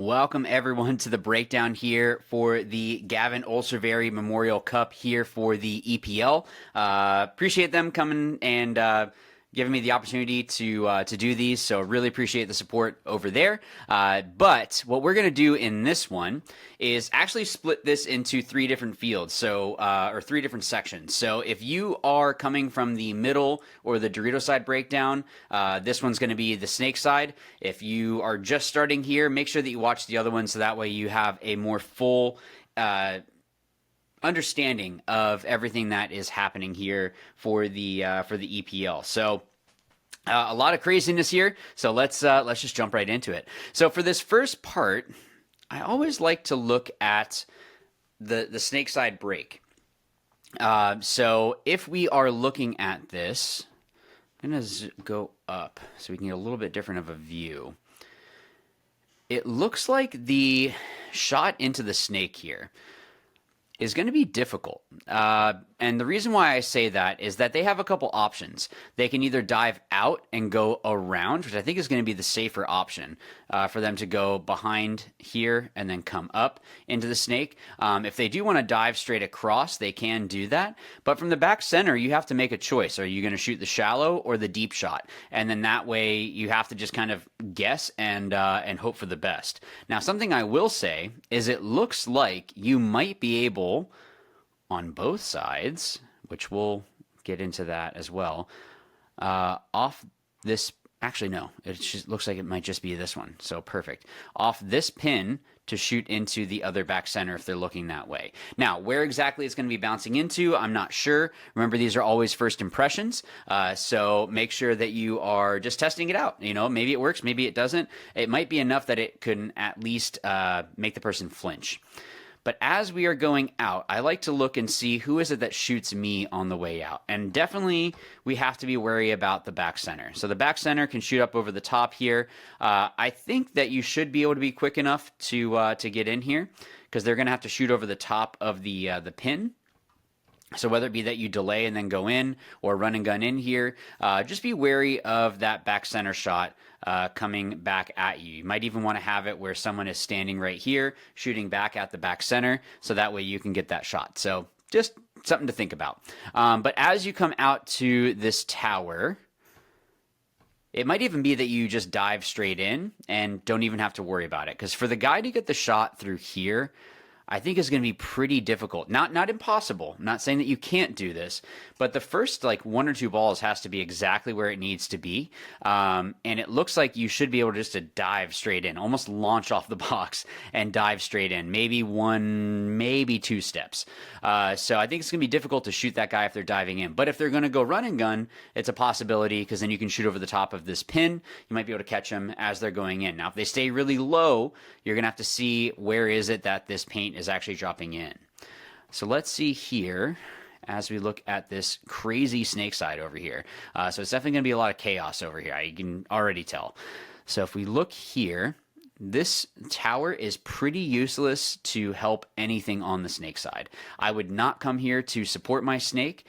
Welcome everyone to the breakdown here for the Gavin Olcsvary Memorial Cup here for the EPL. Appreciate them coming and giving me the opportunity to do these, so really appreciate the support over there. But what we're going to do in this one is actually split this into three different fields, or three different sections. So if you are coming from the middle or the Dorito side breakdown, this one's going to be the snake side. If you are just starting here, make sure that you watch the other one so that way you have a more full understanding of everything that is happening here for the EPL. So a lot of craziness here. So let's just jump right into it. So for this first part, I always like to look at the snake side break. So if we are looking at this, I'm gonna go up so we can get a little bit different of a view. It looks like the shot into the snake here is going to be difficult. And the reason why I say that is that they have a couple options. They can either dive out and go around, which I think is going to be the safer option for them to go behind here and then come up into the snake. If they do want to dive straight across, they can do that. But from the back center, you have to make a choice. Are you going to shoot the shallow or the deep shot? And then that way you have to just kind of guess and hope for the best. Now, something I will say is it looks like you might be able on both sides, which we'll get into that as well, off this, actually no, it just looks like it might just be this one, so perfect. Off this pin to shoot into the other back center if they're looking that way. Now, where exactly it's going to be bouncing into, I'm not sure. Remember, these are always first impressions, so make sure that you are just testing it out. You know, maybe it works, maybe it doesn't. It might be enough that it can at least make the person flinch. But as we are going out, I like to look and see who is it that shoots me on the way out. And definitely we have to be wary about the back center. So the back center can shoot up over the top here. I think that you should be able to be quick enough to get in here because they're going to have to shoot over the top of the pin. So whether it be that you delay and then go in or run and gun in here, just be wary of that back center shot coming back at you. You might even want to have it where someone is standing right here, shooting back at the back center, so that way you can get that shot. So just something to think about. But as you come out to this tower, it might even be that you just dive straight in and don't even have to worry about it. Because for the guy to get the shot through here, I think is going to be pretty difficult. Not impossible. I'm not saying that you can't do this, but the first like one or two balls has to be exactly where it needs to be. And it looks like you should be able just to dive straight in, almost launch off the box and dive straight in. Maybe one, maybe two steps. So I think it's going to be difficult to shoot that guy if they're diving in. But if they're going to go run and gun, it's a possibility because then you can shoot over the top of this pin. You might be able to catch them as they're going in. Now, if they stay really low, you're going to have to see where is it that this paint is actually dropping in. So let's see here as we look at this crazy snake side over here. So it's definitely going to be a lot of chaos over here. I can already tell. So if we look here, this tower is pretty useless to help anything on the snake side. I would not come here to support my snake.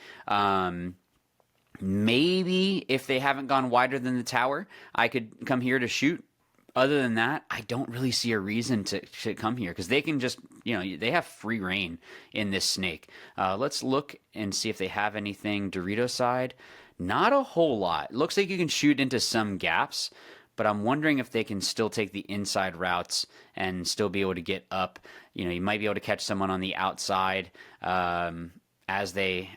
Maybe if they haven't gone wider than the tower, I could come here to shoot. Other than that, I don't really see a reason to come here because they can just, you know, they have free reign in this snake. Let's look and see if they have anything. Dorito side, not a whole lot. Looks like you can shoot into some gaps, but I'm wondering if they can still take the inside routes and still be able to get up. You know, you might be able to catch someone on the outside as they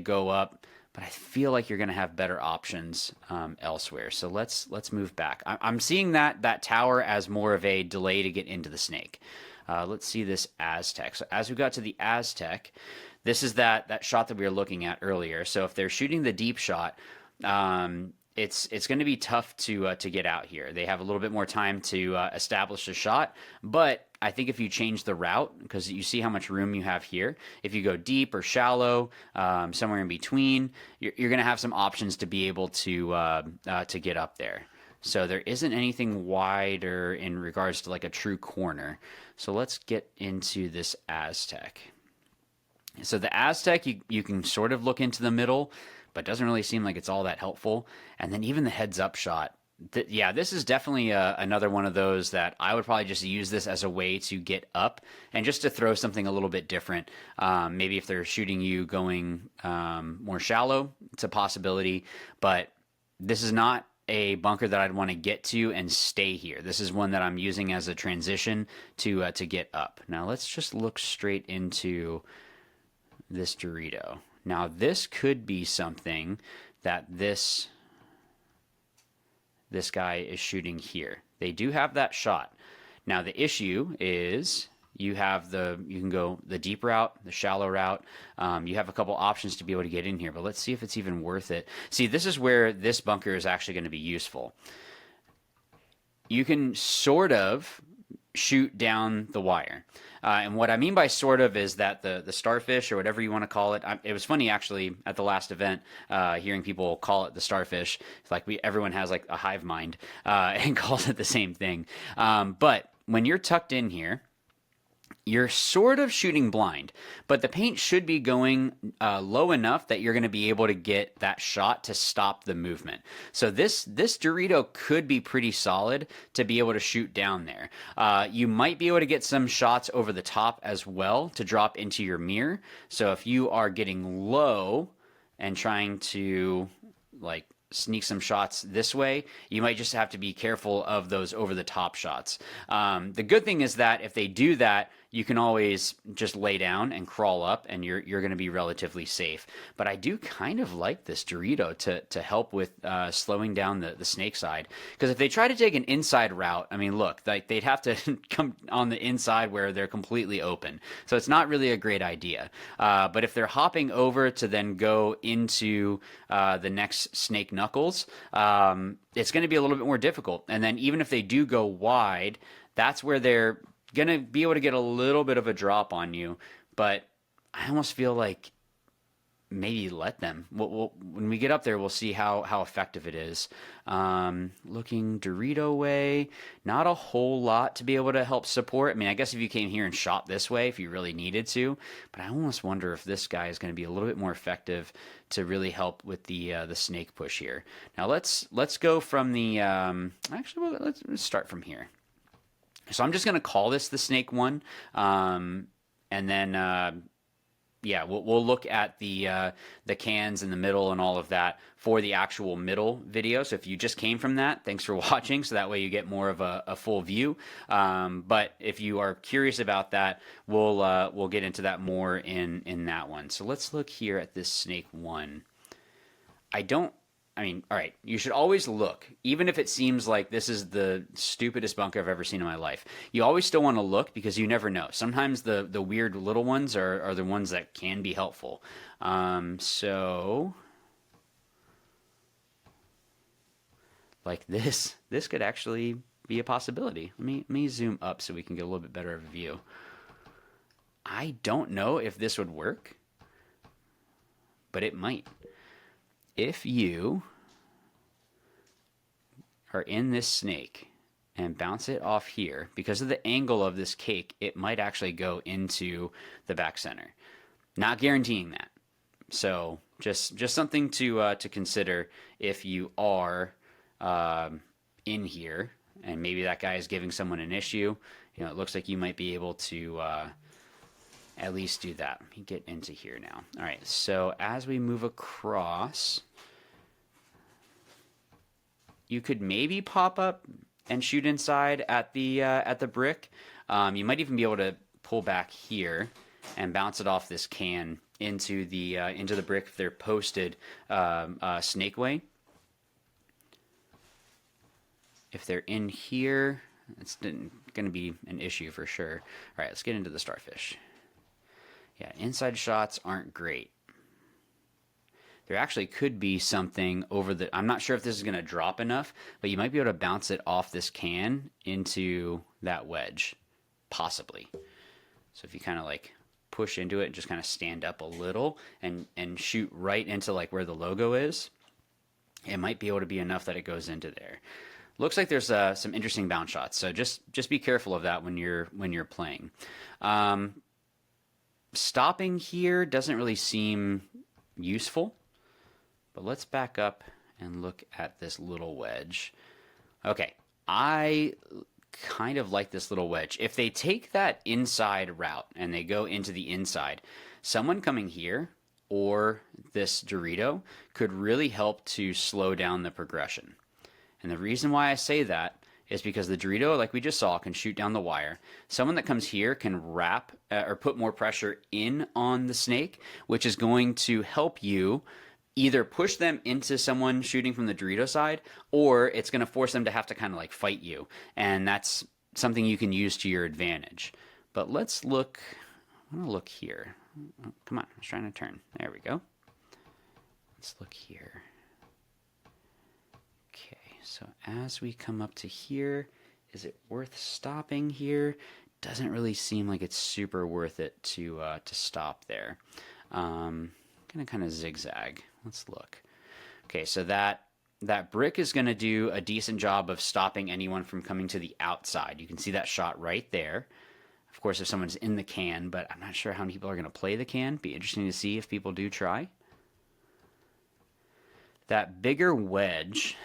go up. But I feel like you're going to have better options elsewhere. So let's move back. I'm seeing that tower as more of a delay to get into the snake. Let's see this Aztec. So as we got to the Aztec, this is that shot that we were looking at earlier. So if they're shooting the deep shot, it's going to be tough to get out here. They have a little bit more time to establish a shot, but I think if you change the route, because you see how much room you have here, if you go deep or shallow, somewhere in between, you're going to have some options to be able to get up there. So there isn't anything wider in regards to like a true corner. So let's get into this Aztec. So the Aztec, you can sort of look into the middle, but doesn't really seem like it's all that helpful. And then even the heads up shot, Yeah, this is definitely another one of those that I would probably just use this as a way to get up and just to throw something a little bit different. Maybe if they're shooting you going more shallow, it's a possibility, but this is not a bunker that I'd want to get to and stay here. This is one that I'm using as a transition to get up. Now let's just look straight into this Dorito. Now this could be something that this guy is shooting here. They do have that shot. Now the issue is you can go the deep route, the shallow route. You have a couple options to be able to get in here, but let's see if it's even worth it. See, this is where this bunker is actually going to be useful. You can sort of shoot down the wire. And what I mean by sort of is that the starfish, or whatever you want to call it, it was funny actually at the last event, hearing people call it the starfish. It's like everyone has like a hive mind and calls it the same thing. But when you're tucked in here, you're sort of shooting blind, but the paint should be going low enough that you're going to be able to get that shot to stop the movement. So this Dorito could be pretty solid to be able to shoot down there. You might be able to get some shots over the top as well to drop into your mirror. So if you are getting low and trying to like sneak some shots this way, you might just have to be careful of those over the top shots. The good thing is that if they do that, you can always just lay down and crawl up, and you're going to be relatively safe. But I do kind of like this Dorito to help with slowing down the snake side, because if they try to take an inside route, I mean, look, like they'd have to come on the inside where they're completely open. So it's not really a great idea. But if they're hopping over to then go into the next snake knuckles, it's going to be a little bit more difficult. And then even if they do go wide, that's where they're going to be able to get a little bit of a drop on you. But I almost feel like maybe let them. When we get up there, we'll see how effective it is. Looking Dorito way, not a whole lot to be able to help support. I mean, I guess if you came here and shot this way, if you really needed to, but I almost wonder if this guy is going to be a little bit more effective to really help with the snake push here. Now let's go from the actually let's start from here. So I'm just going to call this the snake one, and then yeah, we'll look at the cans in the middle and all of that for the actual middle video. So if you just came from that, thanks for watching. So that way you get more of a full view. But if you are curious about that, we'll get into that more in that one. So let's look here at this snake one. I mean, all right, you should always look, even if it seems like this is the stupidest bunker I've ever seen in my life. You always still want to look, because you never know. Sometimes the weird little ones are the ones that can be helpful. So, like this could actually be a possibility. Let me zoom up so we can get a little bit better of a view. I don't know if this would work, but it might. If you are in this snake and bounce it off here, because of the angle of this cake, it might actually go into the back center. Not guaranteeing that. So just something to consider if you are in here, and maybe that guy is giving someone an issue. You know, it looks like you might be able to at least do that. Let me get into here now. All right, so as we move across, you could maybe pop up and shoot inside at the brick. You might even be able to pull back here and bounce it off this can into the brick if they're posted snake way. If they're in here, it's going to be an issue for sure. All right, let's get into the starfish. Yeah, inside shots aren't great. There actually could be something over the... I'm not sure if this is going to drop enough, but you might be able to bounce it off this can into that wedge. Possibly. So if you kind of like push into it and just kind of stand up a little and shoot right into like where the logo is, it might be able to be enough that it goes into there. Looks like there's some interesting bounce shots, so just be careful of that when you're playing. Stopping here doesn't really seem useful, but let's back up and look at this little wedge. Okay, I kind of like this little wedge. If they take that inside route and they go into the inside, someone coming here or this Dorito could really help to slow down the progression. And the reason why I say that is because the Dorito, like we just saw, can shoot down the wire. Someone that comes here can wrap or put more pressure in on the snake, which is going to help you either push them into someone shooting from the Dorito side, or it's going to force them to have to kind of like fight you. And that's something you can use to your advantage. But let's look. I want to look here. Oh, come on, I was trying to turn. There we go. Let's look here. Okay, so as we come up to here, is it worth stopping here? Doesn't really seem like it's super worth it to stop there. Gonna kind of zigzag. Let's look. Okay, so that brick is going to do a decent job of stopping anyone from coming to the outside. You can see that shot right there. Of course, if someone's in the can, but I'm not sure how many people are going to play the can. Be interesting to see if people do try. That bigger wedge,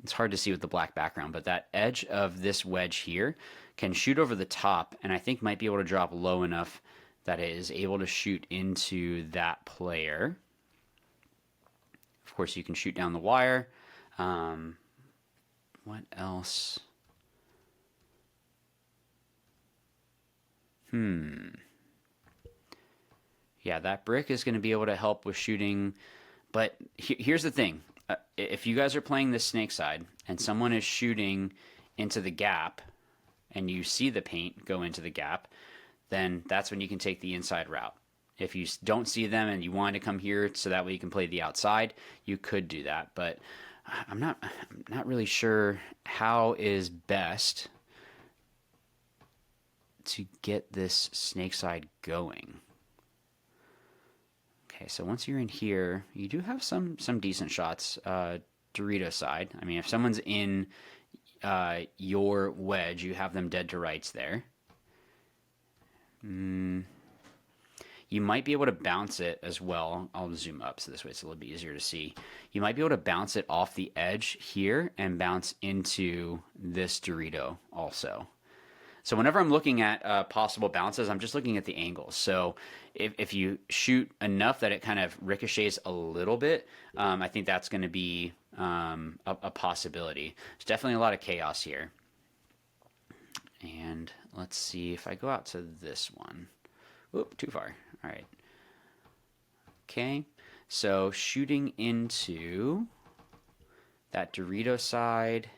it's hard to see with the black background, but that edge of this wedge here can shoot over the top, and I think might be able to drop low enough that it is able to shoot into that player. Of course, you can shoot down the wire. What else? Yeah, that brick is going to be able to help with shooting. But here's the thing. If you guys are playing this snake side and someone is shooting into the gap and you see the paint go into the gap, then that's when you can take the inside route. If you don't see them and you want to come here so that way you can play the outside, you could do that. But I'm not really sure how is best to get this snake side going. Okay, so once you're in here, you do have some decent shots. Dorito side. I mean, if someone's in your wedge, you have them dead to rights there. You might be able to bounce it as well. I'll zoom up so this way it's a little bit easier to see. You might be able to bounce it off the edge here and bounce into this Dorito also. So whenever I'm looking at possible bounces, I'm just looking at the angles. So if you shoot enough that it kind of ricochets a little bit, I think that's going to be a possibility. There's definitely a lot of chaos here. And let's see if I go out to this one. Whoop, too far. All right. Okay, so shooting into that Dorito side.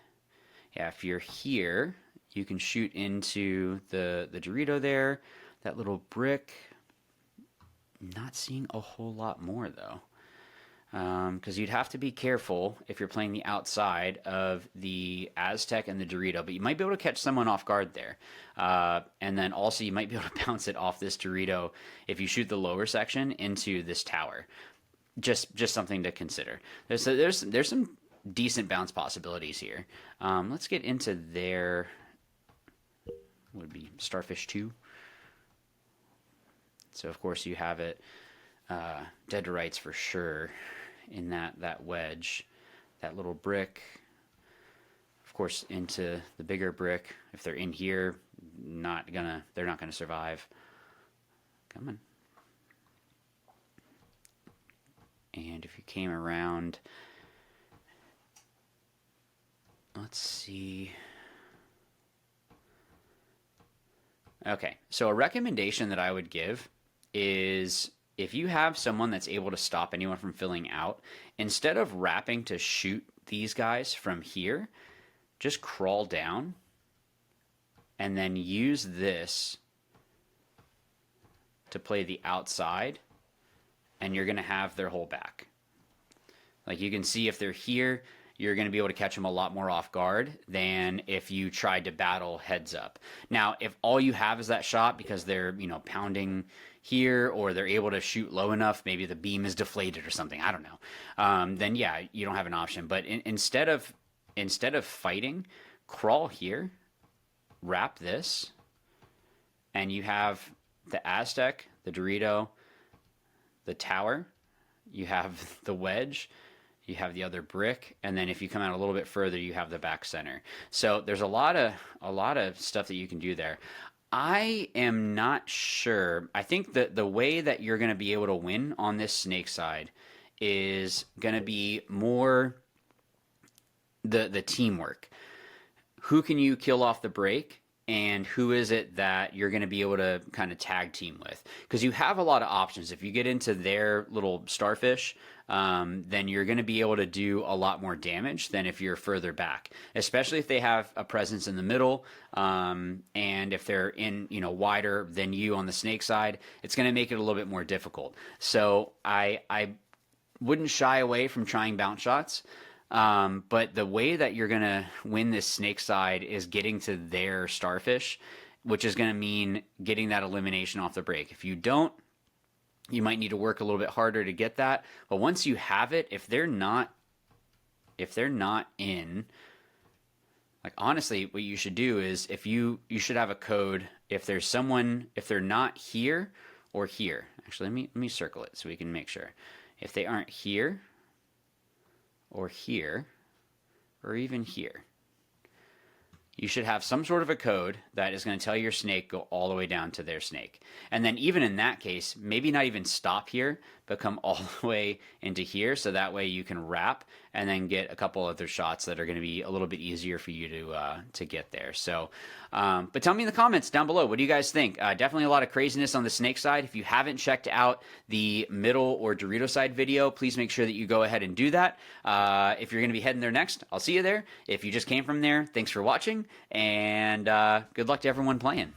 Yeah, if you're here, you can shoot into the Dorito there. That little brick. Not seeing a whole lot more though. Because you'd have to be careful if you're playing the outside of the Aztec and the Dorito, but you might be able to catch someone off guard there. And then also you might be able to bounce it off this Dorito if you shoot the lower section into this tower. Just something to consider. There's some decent bounce possibilities here. Let's get into their, would be Starfish 2. So of course you have it dead to rights for sure in that wedge, that little brick. Of course into the bigger brick. If they're in here, they're not gonna survive. Come on. And if you came around, let's see. Okay, so a recommendation that I would give is if you have someone that's able to stop anyone from filling out, instead of wrapping to shoot these guys from here, just crawl down and then use this to play the outside, and you're going to have their whole back. Like you can see if they're here, you're going to be able to catch them a lot more off guard than if you tried to battle heads up. Now, if all you have is that shot because they're, pounding here or they're able to shoot low enough, maybe the beam is deflated or something, I don't know. Then yeah, you don't have an option. But instead of fighting, crawl here, wrap this, and you have the Aztec, the Dorito, the tower, you have the wedge, you have the other brick, and then if you come out a little bit further, you have the back center. So there's a lot of stuff that you can do there. I am not sure. I think that the way that you're going to be able to win on this snake side is going to be more the teamwork. Who can you kill off the break? And who is it that you're going to be able to kind of tag team with? Because you have a lot of options. If you get into their little starfish, then you're going to be able to do a lot more damage than if you're further back, especially if they have a presence in the middle, and if they're in, wider than you on the snake side, it's going to make it a little bit more difficult. So I wouldn't shy away from trying bounce shots. But the way that you're going to win this snake side is getting to their starfish, which is going to mean getting that elimination off the break. If you don't, you might need to work a little bit harder to get that. But once you have it, if they're not in, like, honestly, what you should do is you should have a code if they're not here or here. Actually, let me circle it so we can make sure. If they aren't here, or here, or even here, you should have some sort of a code that is going to tell your snake go all the way down to their snake. And then even in that case, maybe not even stop here, but come all the way into here, so that way you can wrap and then get a couple other shots that are going to be a little bit easier for you to get there. So, but tell me in the comments down below, what do you guys think? Definitely a lot of craziness on the snake side. If you haven't checked out the middle or Dorito side video, please make sure that you go ahead and do that. If you're going to be heading there next, I'll see you there. If you just came from there, thanks for watching, and good luck to everyone playing.